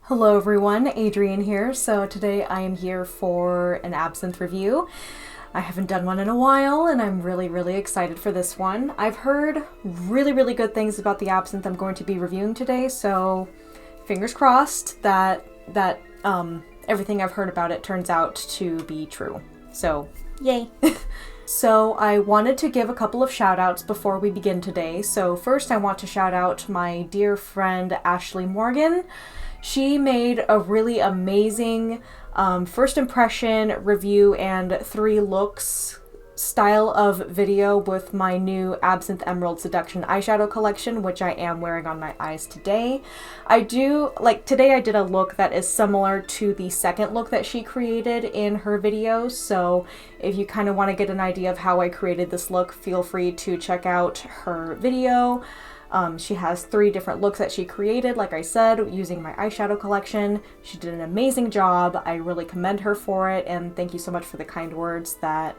Hello everyone, Adrienne here. So today I am here for an absinthe review. I haven't done one in a while and I'm really excited for this one. I've heard really good things about the absinthe I'm going to be reviewing today, so fingers crossed that everything I've heard about it turns out to be true. So, yay! So I wanted to give a couple of shout outs before we begin today. So first I want to shout out my dear friend Ashley Morgan. She made a really amazing first impression review and 3 looks style of video with my new Absinthe Emerald Seduction eyeshadow collection, which I am wearing on my eyes today. Today I did a look that is similar to the second look that she created in her video, so if you kind of want to get an idea of how I created this look, feel free to check out her video. She has 3 different looks that she created, like I said, using my eyeshadow collection. She did an amazing job. I really commend her for it, and thank you so much for the kind words that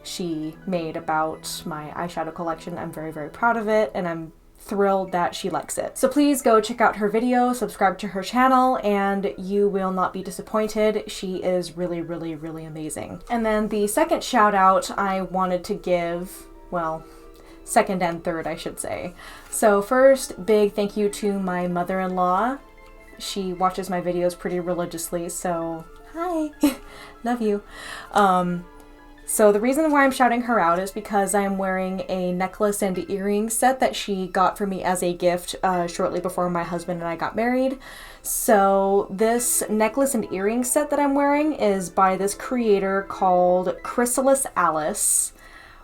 she made about my eyeshadow collection. I'm very proud of it, and I'm thrilled that she likes it. So please go check out her video, subscribe to her channel, and you will not be disappointed. She is really amazing. And then the second shout out I wanted to give, well, second and third, I should say. So first, big thank you to my mother-in-law. She watches my videos pretty religiously, so hi, love you. So the reason why I'm shouting her out is because I'm wearing a necklace and earring set that she got for me as a gift shortly before my husband and I got married. So this necklace and earring set that I'm wearing is by this creator called Chrysalis Alice,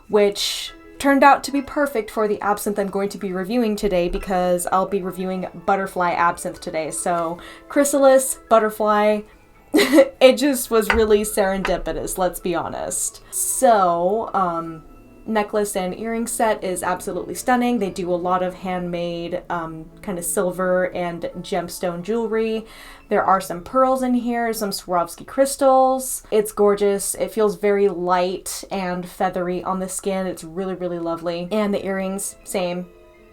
which turned out to be perfect for the absinthe I'm going to be reviewing today, because I'll be reviewing butterfly absinthe today. So Chrysalis, butterfly, it just was really serendipitous, let's be honest. So, necklace and earring set is absolutely stunning. They do a lot of handmade kind of silver and gemstone jewelry. There are some pearls in here, some Swarovski crystals. It's gorgeous. It feels very light and feathery on the skin. It's really lovely. And the earrings, same.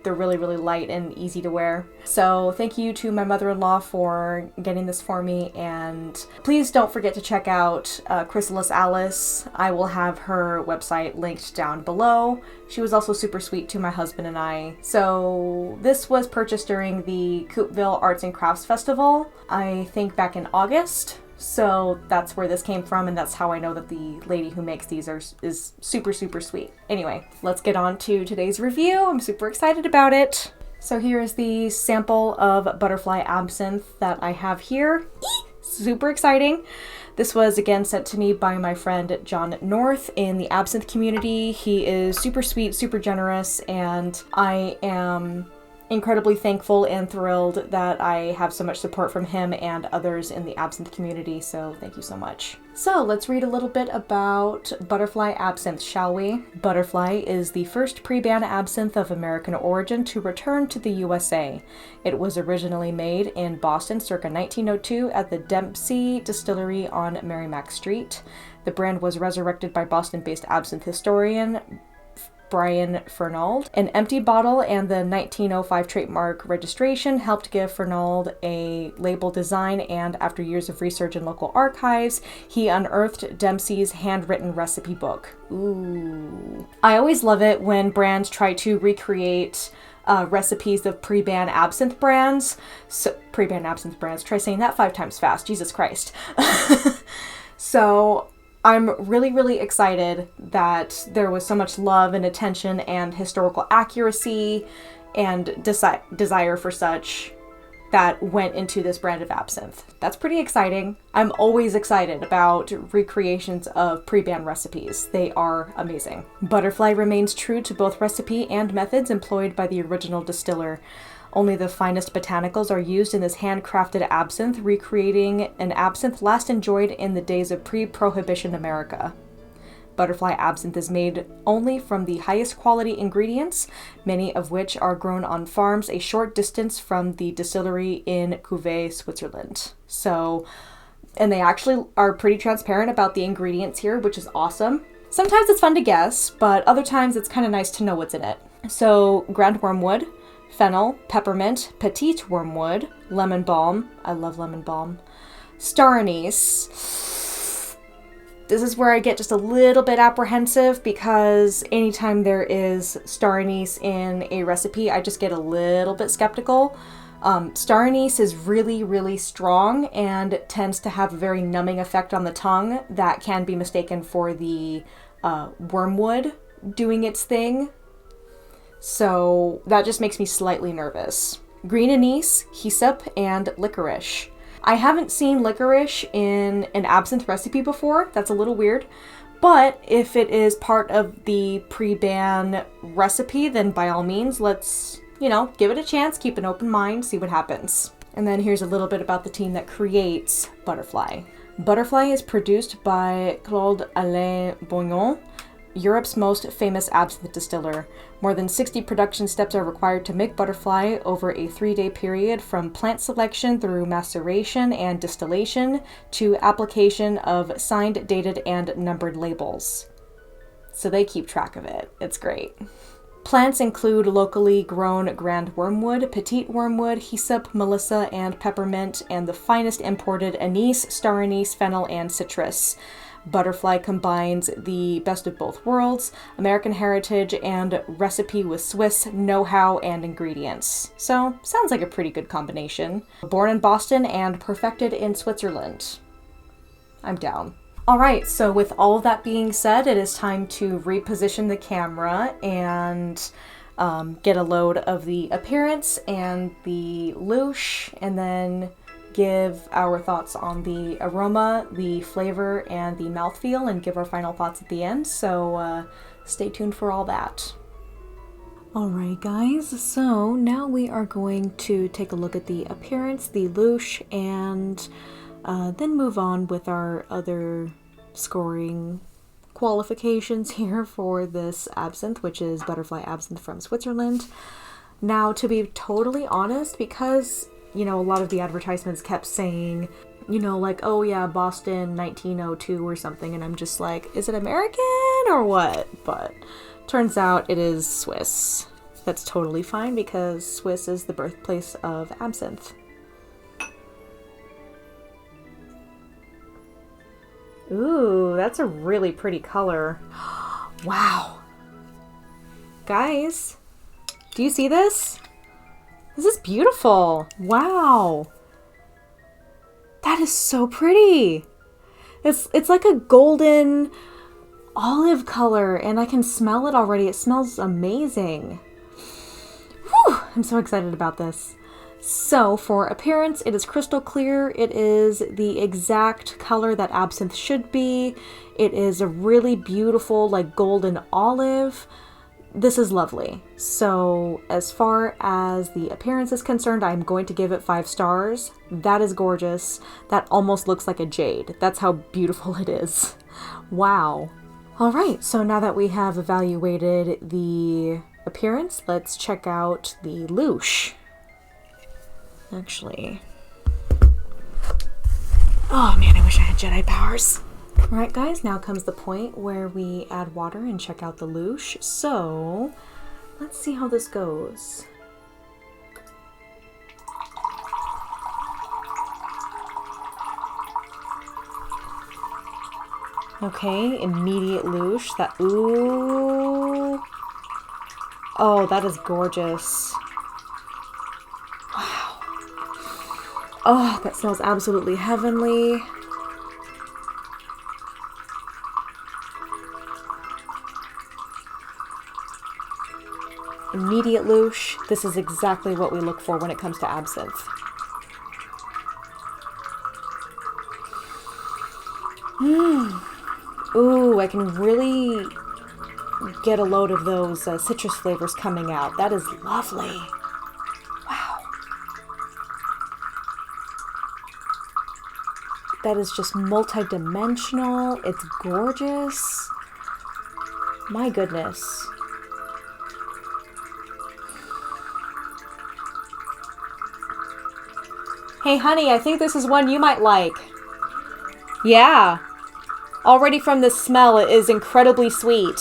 They're really light and easy to wear. So thank you to my mother-in-law for getting this for me, and please don't forget to check out Chrysalis Alice. I will have her website linked down below. She was also super sweet to my husband and I. So this was purchased during the Coupeville Arts and Crafts Festival, I think back in August. So that's where this came from, and that's how I know that the lady who makes these is super sweet. Anyway, let's get on to today's review. I'm super excited about it. So here is the sample of butterfly absinthe that I have here. Super exciting. This was again sent to me by my friend John North in the absinthe community. He is super sweet, super generous, and I am incredibly thankful and thrilled that I have so much support from him and others in the absinthe community, so thank you so much. So let's read a little bit about butterfly absinthe, shall we? Butterfly is the first pre-ban absinthe of American origin to return to the USA. It was originally made in Boston circa 1902 at the Dempsey Distillery on Merrimack Street. The brand was resurrected by Boston-based absinthe historian Brian Fernald. An empty bottle and the 1905 trademark registration helped give Fernald a label design, and after years of research in local archives, he unearthed Dempsey's handwritten recipe book. Ooh. I always love it when brands try to recreate recipes of pre-ban absinthe brands. Pre-ban absinthe brands. Try saying that 5 times fast. Jesus Christ. So I'm really excited that there was so much love and attention and historical accuracy and desire for such that went into this brand of absinthe. That's pretty exciting. I'm always excited about recreations of pre-ban recipes. They are amazing. Butterfly remains true to both recipe and methods employed by the original distiller. Only the finest botanicals are used in this handcrafted absinthe, recreating an absinthe last enjoyed in the days of pre-Prohibition America. Butterfly absinthe is made only from the highest quality ingredients, many of which are grown on farms a short distance from the distillery in Cuvée, Switzerland. So And they actually are pretty transparent about the ingredients here, which is awesome. Sometimes it's fun to guess, but other times it's kind of nice to know what's in it. So ground wormwood, fennel, peppermint, petite wormwood, lemon balm. I love lemon balm. Star anise. This is where I get just a little bit apprehensive because anytime there is star anise in a recipe, I just get a little bit skeptical. Star anise is really, really strong and tends to have a very numbing effect on the tongue that can be mistaken for the wormwood doing its thing. So that just makes me slightly nervous. Green anise, hyssop, and licorice. I haven't seen licorice in an absinthe recipe before. That's a little weird. But if it is part of the pre-ban recipe, then by all means, let's, give it a chance, keep an open mind, see what happens. And then here's a little bit about the team that creates Butterfly. Butterfly is produced by Claude Alain Bouillon, Europe's most famous absinthe distiller. More than 60 production steps are required to make Butterfly over a 3-day period, from plant selection through maceration and distillation to application of signed, dated, and numbered labels. So they keep track of it. It's great. Plants include locally grown grand wormwood, petite wormwood, hyssop, melissa, and peppermint, and the finest imported anise, star anise, fennel, and citrus. Butterfly combines the best of both worlds, American heritage and recipe with Swiss know-how and ingredients. So, sounds like a pretty good combination. Born in Boston and perfected in Switzerland. I'm down. Alright, so with all of that being said, it is time to reposition the camera and get a load of the appearance and the louche, and then give our thoughts on the aroma, the flavor, and the mouthfeel, and give our final thoughts at the end. So stay tuned for all that. Alright guys, so now we are going to take a look at the appearance, the louche, and then move on with our other scoring qualifications here for this absinthe, which is Butterfly Absinthe from Switzerland. Now, to be totally honest, because a lot of the advertisements kept saying, like, oh yeah, Boston 1902 or something, and I'm just like, is it American or what? But turns out it is Swiss. That's totally fine because Swiss is the birthplace of absinthe. Ooh, that's a really pretty color. Wow. Guys, do you see this? This is beautiful. Wow. That is so pretty. It's like a golden olive color, and I can smell it already. It smells amazing. Whew, I'm so excited about this. So for appearance, it is crystal clear. It is the exact color that absinthe should be. It is a really beautiful, like, golden olive. This is lovely. So as far as the appearance is concerned, I'm going to give it 5 stars. That is gorgeous. That almost looks like a jade. That's how beautiful it is. Wow. All right, so now that we have evaluated the appearance, let's check out the louche. Actually, oh man, I wish I had Jedi powers. Alright guys, now comes the point where we add water and check out the louche. So, let's see how this goes. Okay, immediate louche. That, ooh. Oh, that is gorgeous. Wow. Oh, that smells absolutely heavenly. Immediate louche. This is exactly what we look for when it comes to absinthe. Ooh, I can really get a load of those citrus flavors coming out. That is lovely. Wow. That is just multi-dimensional. It's gorgeous. My goodness. Hey honey, I think this is one you might like. Yeah. Already from the smell, it is incredibly sweet.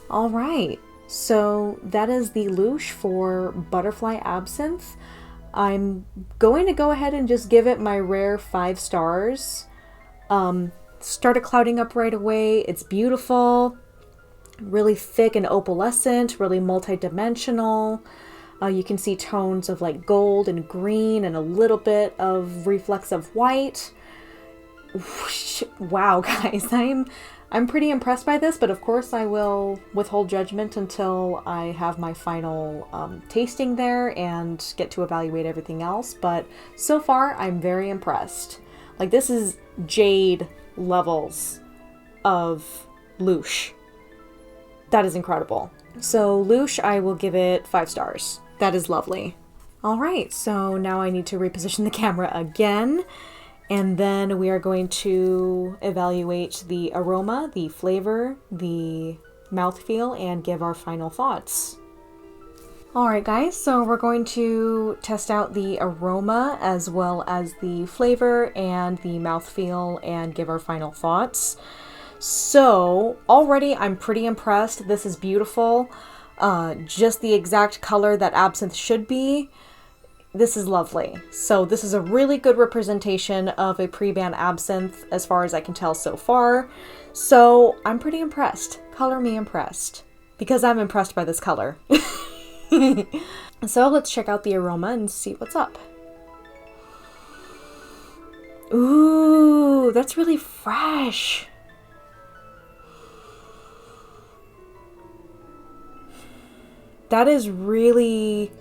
All right. So that is the louche for Butterfly Absinthe. I'm going to go ahead and just give it my rare 5 stars. Started clouding up right away. It's beautiful, really thick and opalescent, really multi-dimensional. You can see tones of like gold and green and a little bit of reflex of white. Wow, guys, I'm pretty impressed by this, but of course I will withhold judgment until I have my final tasting there and get to evaluate everything else. But so far, I'm very impressed. Like, this is jade levels of louche. That is incredible. So louche, I will give it 5 stars. That is lovely. All right, so now I need to reposition the camera again. And then we are going to evaluate the aroma, the flavor, the mouthfeel, and give our final thoughts. Alright guys, so we're going to test out the aroma as well as the flavor and the mouthfeel and give our final thoughts. So already I'm pretty impressed. This is beautiful. Just the exact color that absinthe should be. This is lovely. So this is a really good representation of a pre-ban absinthe as far as I can tell so far. So I'm pretty impressed. Color me impressed. Because I'm impressed by this color. So let's check out the aroma and see what's up. Ooh, that's really fresh. That is really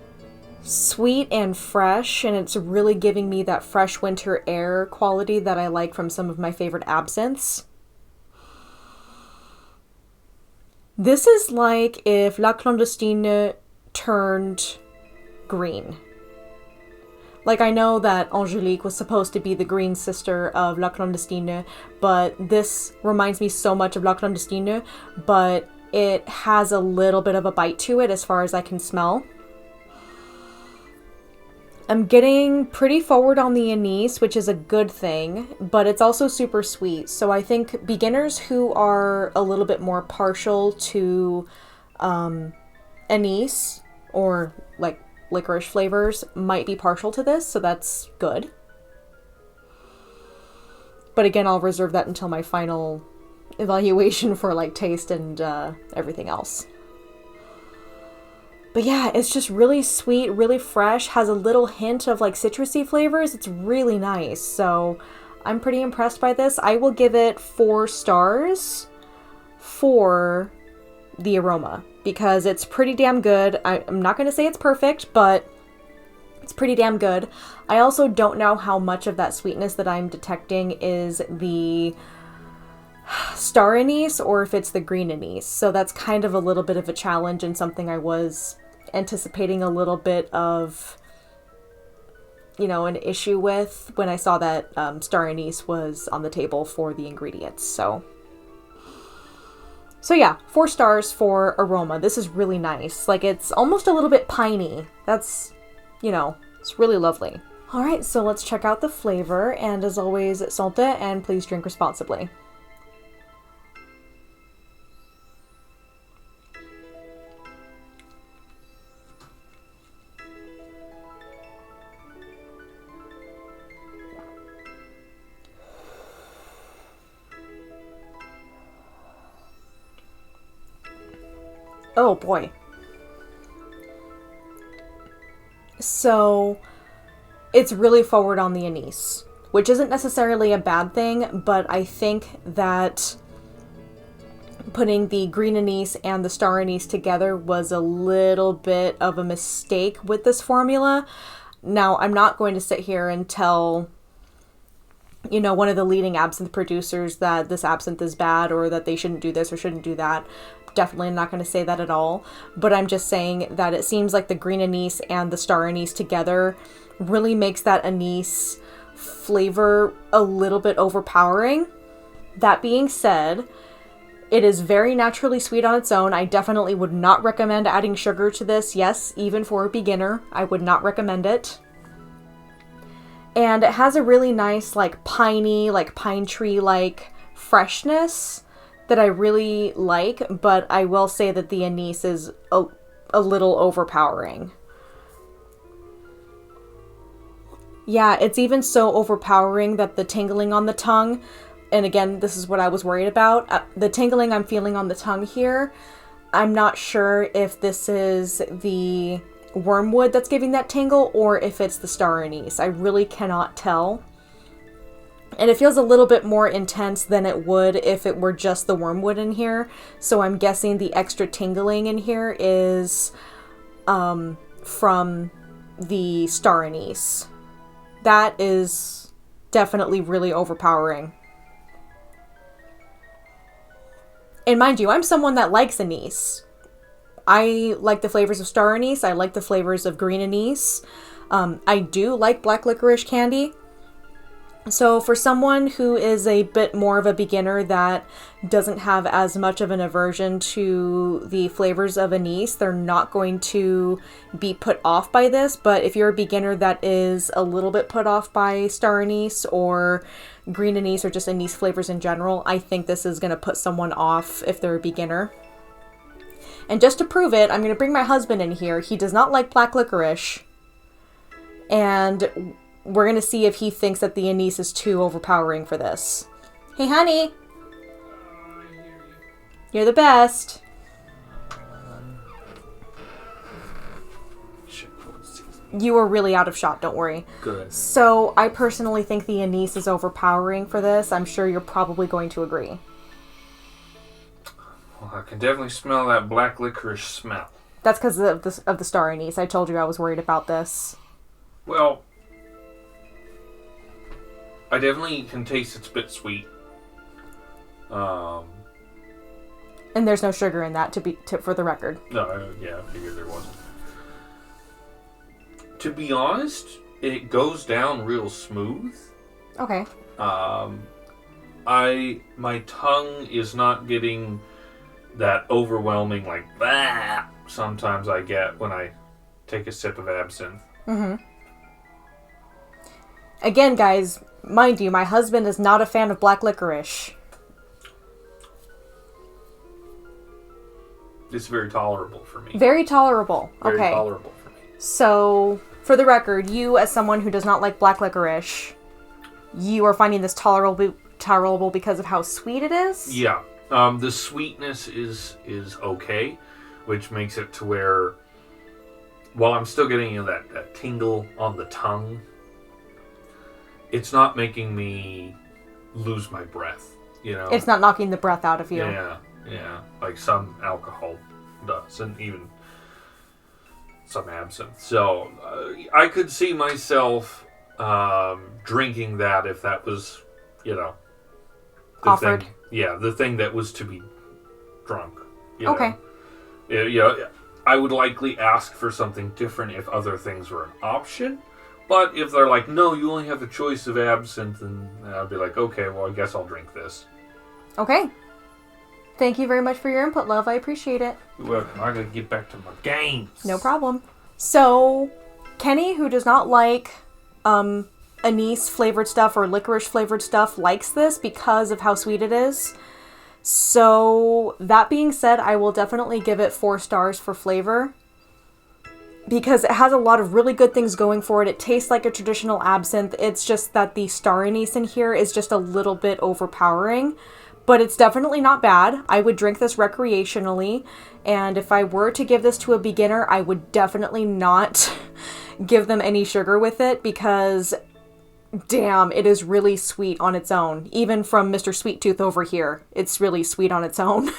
sweet and fresh, and it's really giving me that fresh winter air quality that I like from some of my favorite absinthes. This is like if La Clandestine turned green. Like, I know that Angelique was supposed to be the green sister of La Clandestine, but this reminds me so much of La Clandestine, but it has a little bit of a bite to it as far as I can smell. I'm getting pretty forward on the anise, which is a good thing, but it's also super sweet. So I think beginners who are a little bit more partial to anise or like licorice flavors might be partial to this, so that's good. But again, I'll reserve that until my final evaluation for like taste and everything else. But yeah, it's just really sweet, really fresh, has a little hint of like citrusy flavors. It's really nice. So I'm pretty impressed by this. I will give it 4 stars for the aroma because it's pretty damn good. I'm not going to say it's perfect, but it's pretty damn good. I also don't know how much of that sweetness that I'm detecting is the star anise or if it's the green anise. So that's kind of a little bit of a challenge and something I was anticipating a little bit of, you know, an issue with when I saw that star anise was on the table for the ingredients. So yeah, 4 stars for aroma. This is really nice. Like, it's almost a little bit piney. That's, you know, it's really lovely. All right, so let's check out the flavor. And as always, santé, and please drink responsibly. Oh boy. So it's really forward on the anise, which isn't necessarily a bad thing, but I think that putting the green anise and the star anise together was a little bit of a mistake with this formula. Now, I'm not going to sit here and tell, you know, one of the leading absinthe producers that this absinthe is bad or that they shouldn't do this or shouldn't do that. Definitely not going to say that at all, but I'm just saying that it seems like the green anise and the star anise together really makes that anise flavor a little bit overpowering. That being said, It is very naturally sweet on its own. I definitely would not recommend adding sugar to this. Yes, even for a beginner, I would not recommend it. And it has a really nice, like, piney, like, pine tree-like freshness that I really like, but I will say that the anise is a little overpowering. Yeah, it's even so overpowering that the tingling on the tongue, and again, this is what I was worried about, the tingling I'm feeling on the tongue here, I'm not sure if this is the wormwood that's giving that tingle or if it's the star anise. I really cannot tell. And it feels a little bit more intense than it would if it were just the wormwood in here. So I'm guessing the extra tingling in here is from the star anise. That is definitely really overpowering. And mind you, I'm someone that likes anise. I like the flavors of star anise. I like the flavors of green anise. I do like black licorice candy. So for someone who is a bit more of a beginner that doesn't have as much of an aversion to the flavors of anise, they're not going to be put off by this. But if you're a beginner that is a little bit put off by star anise or green anise or just anise flavors in general, I think this is going to put someone off if they're a beginner. And just to prove it, I'm going to bring my husband in here. He does not like black licorice. And we're going to see if he thinks that the anise is too overpowering for this. Hey, honey. You're the best. You were really out of shot, don't worry. Good. So I personally think the anise is overpowering for this. I'm sure you're probably going to agree. Well, I can definitely smell that black licorice smell. That's because of the star anise. I told you I was worried about this. Well, I definitely can taste it's a bit sweet. And there's no sugar in that, for the record. No, yeah, I figured there wasn't. To be honest, it goes down real smooth. Okay. My tongue is not getting that overwhelming, like, bah, sometimes I get when I take a sip of absinthe. Mm-hmm. Again, guys, mind you, my husband is not a fan of black licorice. It's very tolerable for me. Very tolerable. Very okay. tolerable for me. So, for the record, you as someone who does not like black licorice, you are finding this tolerable because of how sweet it is? Yeah. The sweetness is okay, which makes it to where, while I'm still getting that tingle on the tongue, it's not making me lose my breath, you know? It's not knocking the breath out of you. Yeah, like some alcohol does, and even some absinthe. So, I could see myself drinking that if that was, you know, offered. The thing that was to be drunk. Okay. Yeah, I would likely ask for something different if other things were an option. But if they're like, no, you only have the choice of absinthe, then I'd be like, okay, well, I guess I'll drink this. Okay. Thank you very much for your input, love. I appreciate it. You're welcome. I gotta get back to my games. No problem. So, Kenny, who does not like anise flavored stuff or licorice flavored stuff, likes this because of how sweet it is. So, that being said, I will definitely give it 4 stars for flavor, because it has a lot of really good things going for it. It tastes like a traditional absinthe. It's just that the star anise in here is just a little bit overpowering, but it's definitely not bad. I would drink this recreationally, and if I were to give this to a beginner, I would definitely not give them any sugar with it, because damn, it is really sweet on its own. Even from Mr. Sweet Tooth over here, it's really sweet on its own.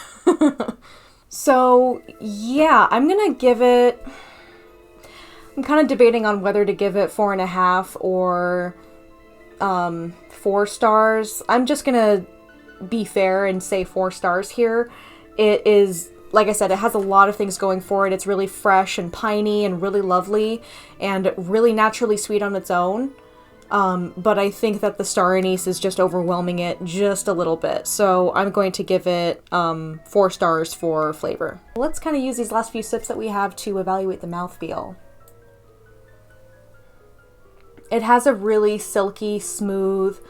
So, yeah, I'm gonna give it... I'm kind of debating on whether to give it 4.5 or 4 stars. I'm just gonna be fair and say 4 stars here. It is, like I said, it has a lot of things going for it. It's really fresh and piney and really lovely and really naturally sweet on its own. But I think that the star anise is just overwhelming it just a little bit. So I'm going to give it 4 stars for flavor. Let's kind of use these last few sips that we have to evaluate the mouthfeel. It has a really silky, smooth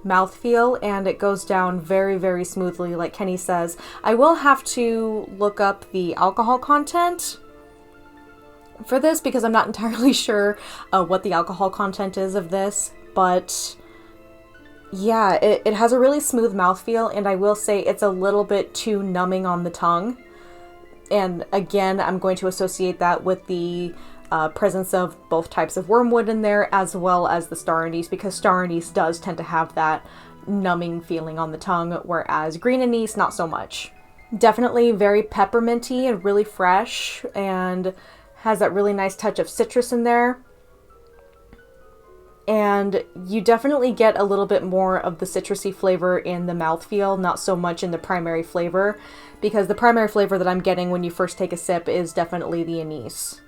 mouthfeel, and it goes down very, very smoothly, like Kenny says. I will have to look up the alcohol content for this because I'm not entirely sure what the alcohol content is of this, but yeah, it has a really smooth mouthfeel, and I will say it's a little bit too numbing on the tongue. And again, I'm going to associate that with the presence of both types of wormwood in there, as well as the star anise, because star anise does tend to have that numbing feeling on the tongue, whereas green anise, not so much. Definitely very pepperminty and really fresh, and has that really nice touch of citrus in there. And you definitely get a little bit more of the citrusy flavor in the mouthfeel, not so much in the primary flavor, because the primary flavor that I'm getting when you first take a sip is definitely the anise.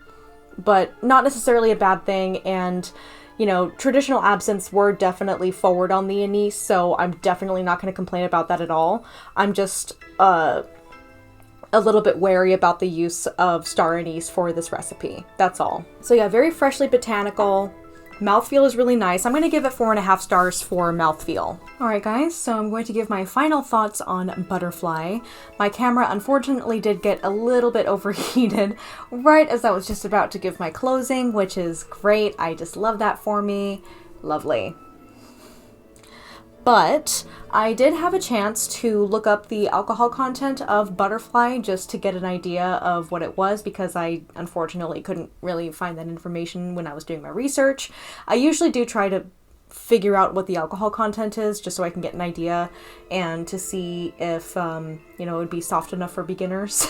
But not necessarily a bad thing, and you know, traditional absinthes were definitely forward on the anise, so I'm definitely not going to complain about that at all. I'm just a little bit wary about the use of star anise for this recipe. That's all. So yeah, very freshly botanical. Mouthfeel is really nice. I'm going to give it 4.5 stars for mouthfeel. Alright guys, so I'm going to give my final thoughts on Butterfly. My camera unfortunately did get a little bit overheated right as I was just about to give my closing, which is great. I just love that for me. Lovely. But I did have a chance to look up the alcohol content of Butterfly just to get an idea of what it was, because I unfortunately couldn't really find that information when I was doing my research. I usually do try to figure out what the alcohol content is just so I can get an idea and to see if, you know, it would be soft enough for beginners.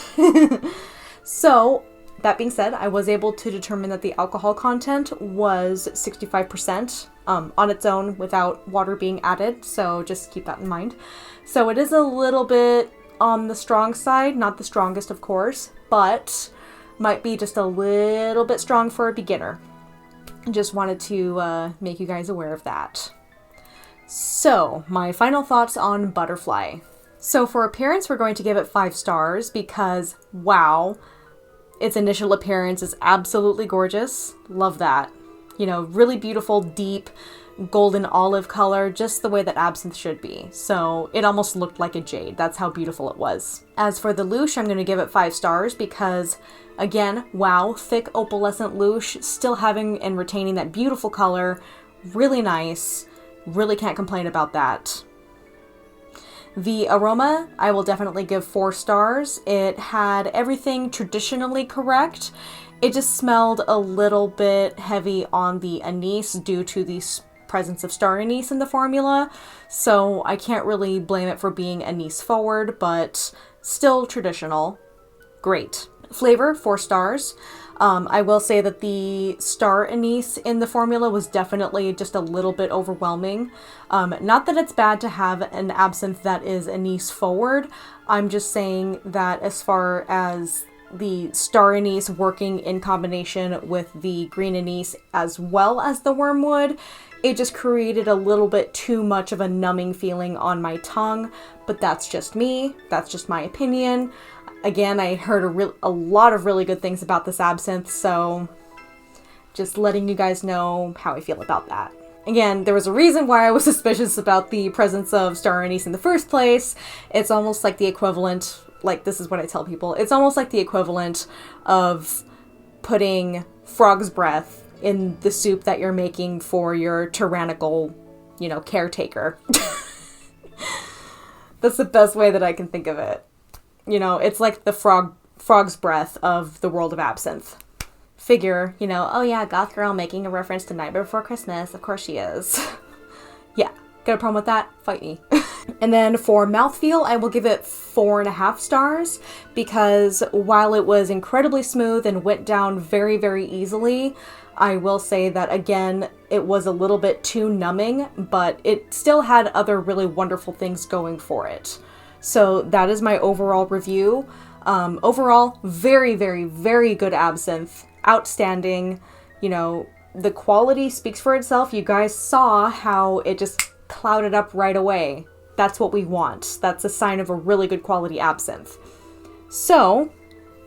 So, that being said, I was able to determine that the alcohol content was 65%. On its own without water being added, so just keep that in mind. So it is a little bit on the strong side, not the strongest of course, but might be just a little bit strong for a beginner. Just wanted to make you guys aware of that. So my final thoughts on Butterfly. So for appearance, we're going to give it 5 stars because wow, its initial appearance is absolutely gorgeous. Love that. You know, really beautiful, deep, golden olive color, just the way that absinthe should be. So it almost looked like a jade. That's how beautiful it was. As for the louche, I'm going to give it 5 stars because, again, wow, thick opalescent louche, still having and retaining that beautiful color. Really nice. Really can't complain about that. The aroma, I will definitely give 4 stars. It had everything traditionally correct. It just smelled a little bit heavy on the anise due to the presence of star anise in the formula, so I can't really blame it for being anise forward, but still traditional. Great. Flavor, 4 stars. I will say that the star anise in the formula was definitely just a little bit overwhelming. Not that it's bad to have an absinthe that is anise forward, I'm just saying that as far as the star anise working in combination with the green anise as well as the wormwood, it just created a little bit too much of a numbing feeling on my tongue, but that's just me, that's just my opinion. Again, I heard a lot of really good things about this absinthe, so just letting you guys know how I feel about that. Again, there was a reason why I was suspicious about the presence of star anise in the first place. It's almost like the equivalent, like this is what I tell people, it's almost like the equivalent of putting frog's breath in the soup that you're making for your tyrannical, you know, caretaker. That's the best way that I can think of it. You know, it's like the frog's breath of the world of absinthe. Figure, you know, oh yeah, Goth girl making a reference to Nightmare Before Christmas, of course she is. Yeah, got a problem with that? Fight me. And then for mouthfeel, I will give it 4.5 stars because while it was incredibly smooth and went down very, very easily, I will say that again, it was a little bit too numbing, but it still had other really wonderful things going for it. So that is my overall review. Overall, very, very, very good absinthe. Outstanding, you know, the quality speaks for itself. You guys saw how it just clouded up right away. That's what we want. That's a sign of a really good quality absinthe. So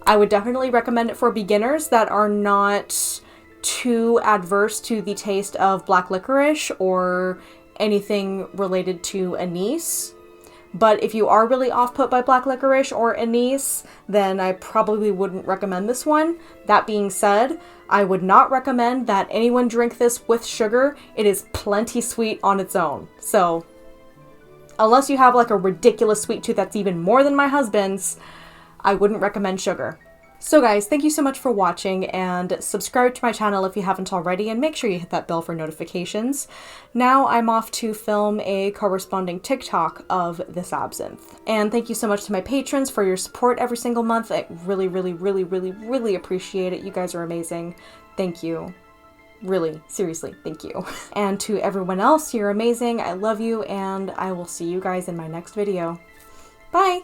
I would definitely recommend it for beginners that are not too adverse to the taste of black licorice or anything related to anise. But if you are really off-put by black licorice or anise, then I probably wouldn't recommend this one. That being said, I would not recommend that anyone drink this with sugar. It is plenty sweet on its own. So, unless you have like a ridiculous sweet tooth that's even more than my husband's, I wouldn't recommend sugar. So guys, thank you so much for watching, and subscribe to my channel if you haven't already, and make sure you hit that bell for notifications. Now I'm off to film a corresponding TikTok of this absinthe. And thank you so much to my patrons for your support every single month. I really, really, really, really, really appreciate it. You guys are amazing. Thank you. Really, seriously, thank you. And to everyone else, you're amazing. I love you, and I will see you guys in my next video. Bye!